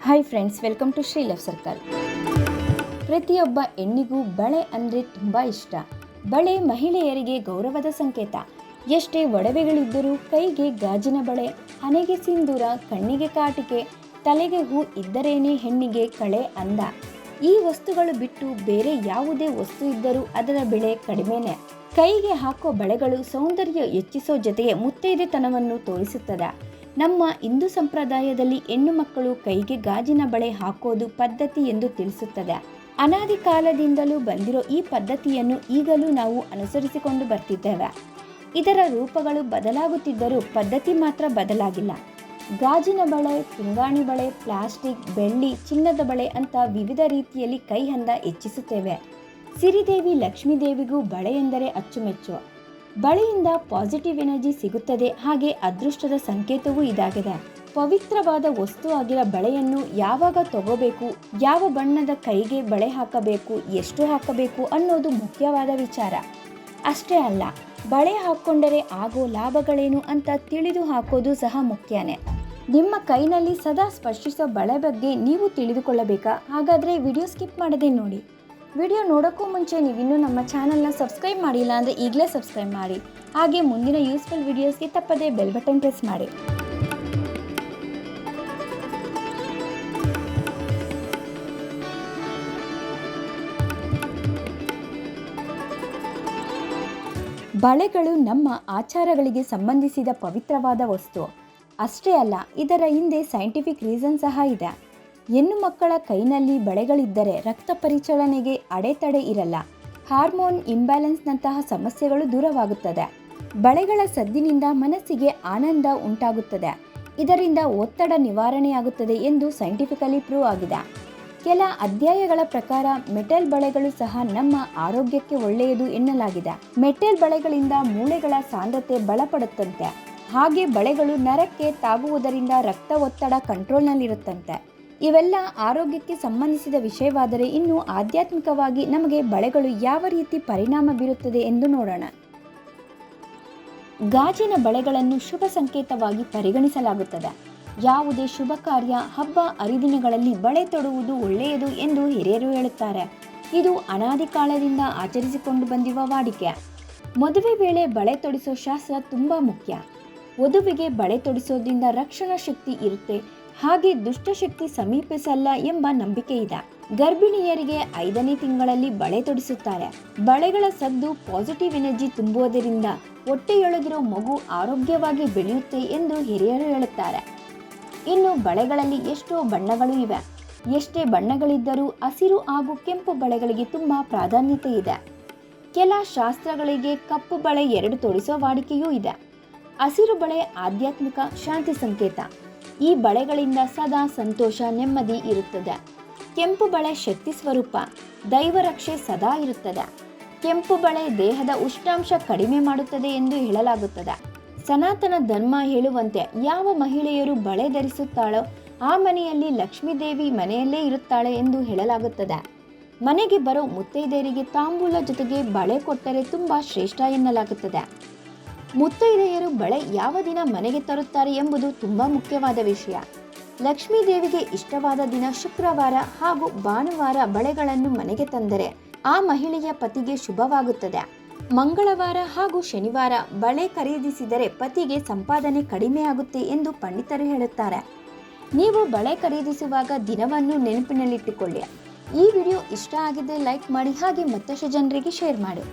Hi friends, welcome to Shri love circle. ಪ್ರತಿಯೊಬ್ಬ ಹೆಣ್ಣಿಗೂ ಬಳೆ ಅಂದರೆ ತುಂಬ ಇಷ್ಟ. ಬಳೆ ಮಹಿಳೆಯರಿಗೆ ಗೌರವದ ಸಂಕೇತ. ಎಷ್ಟೇ ಒಡವೆಗಳಿದ್ದರೂ ಕೈಗೆ ಗಾಜಿನ ಬಳೆ, ಹಣೆಗೆ ಸಿಂಧೂರ, ಕಣ್ಣಿಗೆ ಕಾಟಿಕೆ, ತಲೆಗೆ ಹೂ ಇದ್ದರೇನೆ ಹೆಣ್ಣಿಗೆ ಕಳೆ ಅಂದ. ಈ ವಸ್ತುಗಳು ಬಿಟ್ಟು ಬೇರೆ ಯಾವುದೇ ವಸ್ತು ಇದ್ದರೂ ಅದರ ಬೆಲೆ ಕಡಿಮೆನೇ. ಕೈಗೆ ಹಾಕೋ ಬಳೆಗಳು ಸೌಂದರ್ಯ ಹೆಚ್ಚಿಸೋ ಜೊತೆಗೆ ಮುತ್ತೈದೆತನವನ್ನು ತೋರಿಸುತ್ತದೆ. ನಮ್ಮ ಹಿಂದೂ ಸಂಪ್ರದಾಯದಲ್ಲಿ ಹೆಣ್ಣು ಮಕ್ಕಳು ಕೈಗೆ ಗಾಜಿನ ಬಳೆ ಹಾಕೋದು ಪದ್ಧತಿ ಎಂದು ತಿಳಿಸುತ್ತದೆ. ಅನಾದಿ ಕಾಲದಿಂದಲೂ ಬಂದಿರೋ ಈ ಪದ್ಧತಿಯನ್ನು ಈಗಲೂ ನಾವು ಅನುಸರಿಸಿಕೊಂಡು ಬರ್ತಿದ್ದೇವೆ. ಇದರ ರೂಪಗಳು ಬದಲಾಗುತ್ತಿದ್ದರೂ ಪದ್ಧತಿ ಮಾತ್ರ ಬದಲಾಗಿಲ್ಲ. ಗಾಜಿನ ಬಳೆ, ಪಿಂಗಾಣಿ ಬಳೆ, ಪ್ಲಾಸ್ಟಿಕ್, ಬೆಳ್ಳಿ, ಚಿನ್ನದ ಬಳೆ ಅಂತ ವಿವಿಧ ರೀತಿಯಲ್ಲಿ ಕೈ ಹಂದ ಹೆಚ್ಚಿಸುತ್ತೇವೆ. ಸಿರಿದೇವಿ ಲಕ್ಷ್ಮೀದೇವಿಗೂ ಬಳೆ ಎಂದರೆ ಅಚ್ಚುಮೆಚ್ಚು. ಬಳೆಯಿಂದ ಪಾಸಿಟಿವ್ ಎನರ್ಜಿ ಸಿಗುತ್ತದೆ, ಹಾಗೆ ಅದೃಷ್ಟದ ಸಂಕೇತವೂ ಇದಾಗಿದೆ. ಪವಿತ್ರವಾದ ವಸ್ತು ಆಗಿರೋ ಬಳೆಯನ್ನು ಯಾವಾಗ ತಗೋಬೇಕು, ಯಾವ ಬಣ್ಣದ ಕೈಗೆ ಬಳೆ ಹಾಕಬೇಕು, ಎಷ್ಟು ಹಾಕಬೇಕು ಅನ್ನೋದು ಮುಖ್ಯವಾದ ವಿಚಾರ. ಅಷ್ಟೇ ಅಲ್ಲ, ಬಳೆ ಹಾಕ್ಕೊಂಡರೆ ಆಗೋ ಲಾಭಗಳೇನು ಅಂತ ತಿಳಿದು ಹಾಕೋದು ಸಹ ಮುಖ್ಯನೇ. ನಿಮ್ಮ ಕೈನಲ್ಲಿ ಸದಾ ಸ್ಪರ್ಶಿಸೋ ಬಳೆ ಬಗ್ಗೆ ನೀವು ತಿಳಿದುಕೊಳ್ಳಬೇಕಾ? ಹಾಗಾದರೆ ವಿಡಿಯೋ ಸ್ಕಿಪ್ ಮಾಡದೆ ನೋಡಿ. ವಿಡಿಯೋ ನೋಡೋಕ್ಕೂ ಮುಂಚೆ ನೀವಿನ್ನೂ ನಮ್ಮ ಚಾನಲ್ನ ಸಬ್ಸ್ಕ್ರೈಬ್ ಮಾಡಿಲ್ಲ ಅಂದರೆ ಈಗಲೇ ಸಬ್ಸ್ಕ್ರೈಬ್ ಮಾಡಿ. ಹಾಗೆ ಮುಂದಿನ ಯೂಸ್ಫುಲ್ ವಿಡಿಯೋಸ್ಗೆ ತಪ್ಪದೇ ಬೆಲ್ ಬಟನ್ ಪ್ರೆಸ್ ಮಾಡಿ. ಬಳೆಗಳು ನಮ್ಮ ಆಚಾರಗಳಿಗೆ ಸಂಬಂಧಿಸಿದ ಪವಿತ್ರವಾದ ವಸ್ತು. ಅಷ್ಟೇ ಅಲ್ಲ, ಇದರ ಹಿಂದೆ ಸೈಂಟಿಫಿಕ್ ರೀಸನ್ ಸಹ ಇದೆ. ಹೆಣ್ಣು ಮಕ್ಕಳ ಕೈನಲ್ಲಿ ಬಳೆಗಳಿದ್ದರೆ ರಕ್ತ ಪರಿಚಲನೆಗೆ ಅಡೆತಡೆ ಇರಲ್ಲ, ಹಾರ್ಮೋನ್ ಇಂಬ್ಯಾಲೆನ್ಸ್ನಂತಹ ಸಮಸ್ಯೆಗಳು ದೂರವಾಗುತ್ತದೆ. ಬಳೆಗಳ ಸದ್ದಿನಿಂದ ಮನಸ್ಸಿಗೆ ಆನಂದ ಉಂಟಾಗುತ್ತದೆ. ಇದರಿಂದ ಒತ್ತಡ ನಿವಾರಣೆಯಾಗುತ್ತದೆ ಎಂದು ಸೈಂಟಿಫಿಕಲಿ ಪ್ರೂವ್ ಆಗಿದೆ. ಕೆಲ ಅಧ್ಯಯನಗಳ ಪ್ರಕಾರ ಮೆಟಲ್ ಬಳೆಗಳು ಸಹ ನಮ್ಮ ಆರೋಗ್ಯಕ್ಕೆ ಒಳ್ಳೆಯದು ಎನ್ನಲಾಗಿದೆ. ಮೆಟಲ್ ಬಳೆಗಳಿಂದ ಮೂಳೆಗಳ ಸಾಂದ್ರತೆ ಬಲಪಡುತ್ತಂತೆ. ಹಾಗೆ ಬಳೆಗಳು ನರಕ್ಕೆ ತಾಗುವುದರಿಂದ ರಕ್ತ ಒತ್ತಡ ಕಂಟ್ರೋಲ್ನಲ್ಲಿರುತ್ತಂತೆ. ಇವೆಲ್ಲ ಆರೋಗ್ಯಕ್ಕೆ ಸಂಬಂಧಿಸಿದ ವಿಷಯವಾದರೆ, ಇನ್ನು ಆಧ್ಯಾತ್ಮಿಕವಾಗಿ ನಮಗೆ ಬಳೆಗಳು ಯಾವ ರೀತಿ ಪರಿಣಾಮ ಬೀರುತ್ತದೆ ಎಂದು ನೋಡೋಣ. ಗಾಜಿನ ಬಳೆಗಳನ್ನು ಶುಭ ಸಂಕೇತವಾಗಿ ಪರಿಗಣಿಸಲಾಗುತ್ತದೆ. ಯಾವುದೇ ಶುಭ ಕಾರ್ಯ, ಹಬ್ಬ ಹರಿದಿನಗಳಲ್ಲಿ ಬಳೆ ತೊಡುವುದು ಒಳ್ಳೆಯದು ಎಂದು ಹಿರಿಯರು ಹೇಳುತ್ತಾರೆ. ಇದು ಅನಾದಿ ಕಾಲದಿಂದ ಆಚರಿಸಿಕೊಂಡು ಬಂದಿರುವ ವಾಡಿಕೆ. ಮದುವೆ ವೇಳೆ ಬಳೆ ತೊಡಿಸೋ ಶಾಸ್ತ್ರ ತುಂಬ ಮುಖ್ಯ. ವಧುವಿಗೆ ಬಳೆ ತೊಡಿಸೋದ್ರಿಂದ ರಕ್ಷಣಾ ಶಕ್ತಿ ಇರುತ್ತೆ, ಹಾಗೆ ದುಷ್ಟಶಕ್ತಿ ಸಮೀಪಿಸಲ್ಲ ಎಂಬ ನಂಬಿಕೆ ಇದೆ. ಗರ್ಭಿಣಿಯರಿಗೆ 5ನೇ ತಿಂಗಳಲ್ಲಿ ಬಳೆ ತೊಡಿಸುತ್ತಾರೆ. ಬಳೆಗಳ ಸದ್ದು ಪಾಸಿಟಿವ್ ಎನರ್ಜಿ ತುಂಬುವುದರಿಂದ ಹೊಟ್ಟೆಯೊಳಗಿರೋ ಮಗು ಆರೋಗ್ಯವಾಗಿ ಬೆಳೆಯುತ್ತೆ ಎಂದು ಹಿರಿಯರು ಹೇಳುತ್ತಾರೆ. ಇನ್ನು ಬಳೆಗಳಲ್ಲಿ ಎಷ್ಟೋ ಬಣ್ಣಗಳು ಇವೆ. ಎಷ್ಟೇ ಬಣ್ಣಗಳಿದ್ದರೂ ಹಸಿರು ಹಾಗೂ ಕೆಂಪು ಬಳೆಗಳಿಗೆ ತುಂಬ ಪ್ರಾಧಾನ್ಯತೆ ಇದೆ. ಕೆಲ ಶಾಸ್ತ್ರಗಳಿಗೆ ಕಪ್ಪು ಬಳೆ 2 ತೊಡಿಸೋ ವಾಡಿಕೆಯೂ ಇದೆ. ಹಸಿರು ಬಳೆ ಆಧ್ಯಾತ್ಮಿಕ ಶಾಂತಿ ಸಂಕೇತ. ಈ ಬಳೆಗಳಿಂದ ಸದಾ ಸಂತೋಷ, ನೆಮ್ಮದಿ ಇರುತ್ತದೆ. ಕೆಂಪು ಬಳೆ ಶಕ್ತಿ ಸ್ವರೂಪ, ದೈವ ರಕ್ಷೆ ಸದಾ ಇರುತ್ತದೆ. ಕೆಂಪು ಬಳೆ ದೇಹದ ಉಷ್ಣಾಂಶ ಕಡಿಮೆ ಮಾಡುತ್ತದೆ ಎಂದು ಹೇಳಲಾಗುತ್ತದೆ. ಸನಾತನ ಧರ್ಮ ಹೇಳುವಂತೆ ಯಾವ ಮಹಿಳೆಯರು ಬಳೆ ಧರಿಸುತ್ತಾಳೋ ಆ ಮನೆಯಲ್ಲಿ ಲಕ್ಷ್ಮೀದೇವಿ ಮನೆಯಲ್ಲೇ ಇರುತ್ತಾಳೆ ಎಂದು ಹೇಳಲಾಗುತ್ತದೆ. ಮನೆಗೆ ಬರೋ ಮುತ್ತೈದೆಯರಿಗೆ ತಾಂಬೂಲ ಜೊತೆಗೆ ಬಳೆ ಕೊಟ್ಟರೆ ತುಂಬ ಶ್ರೇಷ್ಠ ಎನ್ನಲಾಗುತ್ತದೆ. ಮುತ್ತೈದೆಯರು ಬಳೆ ಯಾವ ದಿನ ಮನೆಗೆ ತರುತ್ತಾರೆ ಎಂಬುದು ತುಂಬ ಮುಖ್ಯವಾದ ವಿಷಯ. ಲಕ್ಷ್ಮೀ ದೇವಿಗೆ ಇಷ್ಟವಾದ ದಿನ ಶುಕ್ರವಾರ ಹಾಗೂ ಭಾನುವಾರ ಬಳೆಗಳನ್ನು ಮನೆಗೆ ತಂದರೆ ಆ ಮಹಿಳೆಯ ಪತಿಗೆ ಶುಭವಾಗುತ್ತದೆ. ಮಂಗಳವಾರ ಹಾಗೂ ಶನಿವಾರ ಬಳೆ ಖರೀದಿಸಿದರೆ ಪತಿಗೆ ಸಂಪಾದನೆ ಕಡಿಮೆಯಾಗುತ್ತೆ ಎಂದು ಪಂಡಿತರು ಹೇಳುತ್ತಾರೆ. ನೀವು ಬಳೆ ಖರೀದಿಸುವಾಗ ದಿನವನ್ನು ನೆನಪಿನಲ್ಲಿಟ್ಟುಕೊಳ್ಳಿ. ಈ ವಿಡಿಯೋ ಇಷ್ಟ ಆಗಿದ್ದರೆ ಲೈಕ್ ಮಾಡಿ, ಹಾಗೆ ಮತ್ತಷ್ಟು ಜನರಿಗೆ ಶೇರ್ ಮಾಡಿ.